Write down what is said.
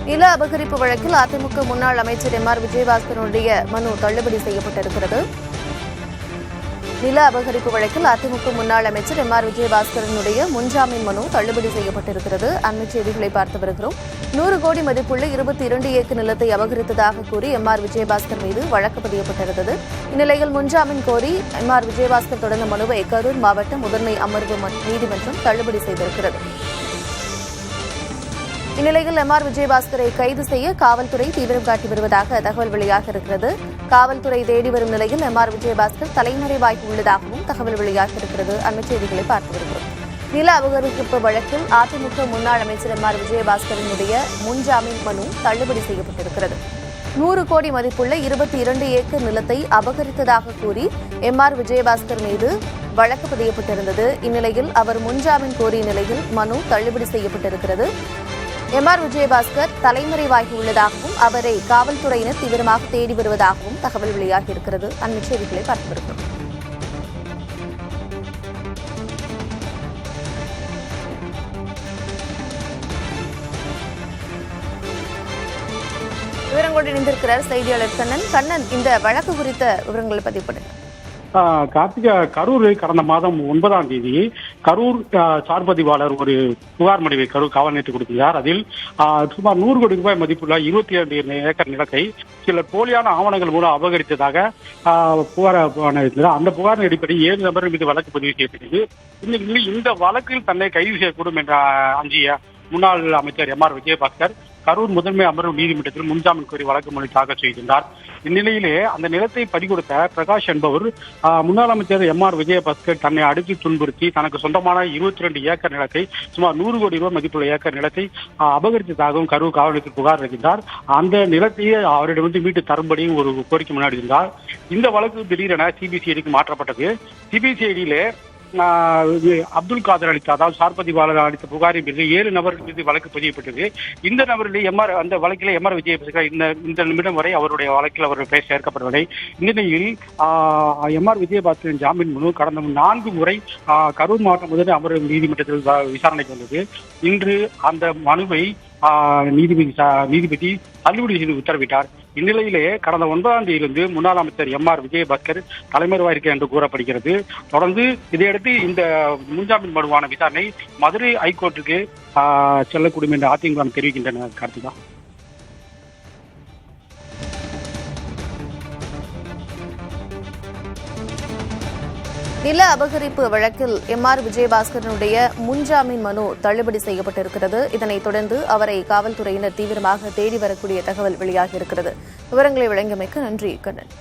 நில அபகரிப்பு வழக்கில் அதிமுக முன்னாள் அமைச்சர் எம்.ஆர். விஜயபாஸ்கருடைய மனு தள்ளுபடி செய்யப்பட்டிருக்கிறது. நில அபகரிப்பு வழக்கில் அதிமுக முன்னாள் அமைச்சர் எம்.ஆர். விஜயபாஸ்கரனுடைய முன்ஜாமீன் மனு தள்ளுபடி செய்யப்பட்டிருக்கிறது. அண்மைச் செய்திகளை பார்த்து வருகிறோம். 100 கோடி மதிப்புள்ள 22 ஏக்கர் நிலத்தை அபகரித்ததாக கூறி எம்.ஆர். விஜயபாஸ்கர் மீது வழக்கு பதியப்பட்டிருந்தது. இந்நிலையில் முன்ஜாமீன் கோரி எம்.ஆர். விஜயபாஸ்கர் தொடர்ந்த மனுவை கரூர் மாவட்ட முதன்மை அமர்வு நீதிமன்றம் தள்ளுபடி செய்திருக்கிறது. இந்நிலையில் எம்.ஆர். விஜயபாஸ்கரை கைது செய்ய காவல்துறை தீவிரம் காட்டி வருவதாக தகவல் வெளியாக இருக்கிறது. காவல்துறை தேடி வரும் நிலையில் எம்.ஆர். விஜயபாஸ்கர் தலைமறைவாகி உள்ளதாகவும் தகவல் வெளியாக இருக்கிறது. அண்மைச் செய்திகளை பார்த்து வருகிறோம். நில அபகரிப்பு வழக்கில் அதிமுக முன்னாள் அமைச்சர் எம்.ஆர். விஜயபாஸ்கரனுடைய முன்ஜாமீன் மனு தள்ளுபடி செய்யப்பட்டிருக்கிறது. 100 கோடி மதிப்புள்ள 22 ஏக்கர் நிலத்தை அபகரித்ததாக கூறி எம்.ஆர். விஜயபாஸ்கர் மீது வழக்கு பதியப்பட்டிருந்தது. இந்நிலையில் அவர் முன்ஜாமீன் கோரிய நிலையில் மனு தள்ளுபடி செய்யப்பட்டிருக்கிறது. எம்.ஆர். விஜயபாஸ்கர் தலைமறைவாகி உள்ளதாகவும் அவரை காவல்துறையினர் தீவிரமாக தேடி வருவதாகவும் தகவல் வெளியாகி இருக்கிறது. அண்மைச் செய்திகளை பார்த்து வருகிறோம். விவரங்களோடு இணைந்திருக்கிறார் செய்தியாளர் கண்ணன். இந்த வழக்கு குறித்த விவரங்களை பதிவு பண்ணுங்க. கார்த்திகா, கரூரில் கடந்த மாதம் 9ஆம் தேதி கரூர் சார்பதிவாளர் ஒரு புகார் மனுவை கரூர் காவல் நிலையத்தில் கொடுத்திருந்தார். அதில் சுமார் 100 கோடி ரூபாய் மதிப்புள்ள 22 ஏக்கர் நிலத்தை சிலர் போலியான ஆவணங்கள் மூலம் அபகரித்ததாக புகார் இருந்தது. அந்த புகாரின் அடிப்படையில் 7 நபர்கள் மீது வழக்கு பதிவு செய்யப்பட்டது. இந்த வழக்கில் தன்னை கைது செய்யக்கூடும் என்ற அஞ்சிய முன்னாள் அமைச்சர் எம்.ஆர். விஜயபாஸ்கர் கரூர் முதன்மை அமர்வு நீதிமன்றத்தில் முன்ஜாமீன் கோரி வழக்கு மனு தாக்கல் செய்திருந்தார். இந்நிலையிலே அந்த நிலத்தை பறிகொடுத்த பிரகாஷ் என்பவர் முன்னாள் அமைச்சர் எம்.ஆர். விஜயபாஸ்கர் தன்னை அடித்து துன்புறுத்தி தனக்கு சொந்தமான 22 ஏக்கர் நிலத்தை சுமார் 100 கோடி ரூபாய் மதிப்புள்ள ஏக்கர் நிலத்தை அபகரித்ததாகவும் கரூர் காவல் நிலையத்தில் புகார் அளித்தார். அந்த நிலத்தையே அவரிடமிருந்து மீட்டு தரும்படியும் ஒரு கோரிக்கை முன்னாடி இருந்தார். இந்த வழக்கு திடீரென சிபிசிஐடிக்கு மாற்றப்பட்டது. சிபிசிஐடியிலே அப்துல் காதர் அளித்த, அதாவது சார்பதிவாளர் அளித்த புகாரின் மீது 7 நபர்கள் மீது வழக்கு பதியப்பட்டது. இந்த நபரில் அந்த வழக்கில் எம்.ஆர். விஜயபாஸ்கர் இந்த நிமிடம் வரை அவருடைய வழக்கில் அவர்கள் பெயர் சேர்க்கப்படவில்லை. இந்த நிலையில் எம்.ஆர். விஜயபாஸ்கரின் ஜாமீன் மனு கடந்த 4 முறை கரூர் மாவட்ட முதல் அமர்வு நீதிமன்றத்தில் விசாரணைக்கு வந்தது. இன்று அந்த மனுவை நீதிபதி தள்ளுபடி செய்து உத்தரவிட்டார். இந்நிலையிலே கடந்த 9ஆம் தேதியிலிருந்து முன்னாள் அமைச்சர் எம்.ஆர். விஜயபாஸ்கர் தலைமறைவாயிருக்கிறார் என்று கூறப்படுகிறது. தொடர்ந்து இதையடுத்து இந்த முன்ஜாமீன் மனுவான விசாரணை மதுரை ஹைகோர்ட்டுக்கு செல்லக்கூடும் என்று அதிமுக தெரிவிக்கின்றனர். கார்த்திகா, நில அபகரிப்பு வழக்கில் எம்.ஆர். விஜயபாஸ்கரனுடைய முன்ஜாமீன் மனு தள்ளுபடி செய்யப்பட்டிருக்கிறது. இதனைத் தொடர்ந்து அவரை காவல்துறையினர் தீவிரமாக தேடி வரக்கூடிய தகவல் வெளியாகியிருக்கிறது. விவரங்களை வழங்கியமைக்கு நன்றி கண்ணன்.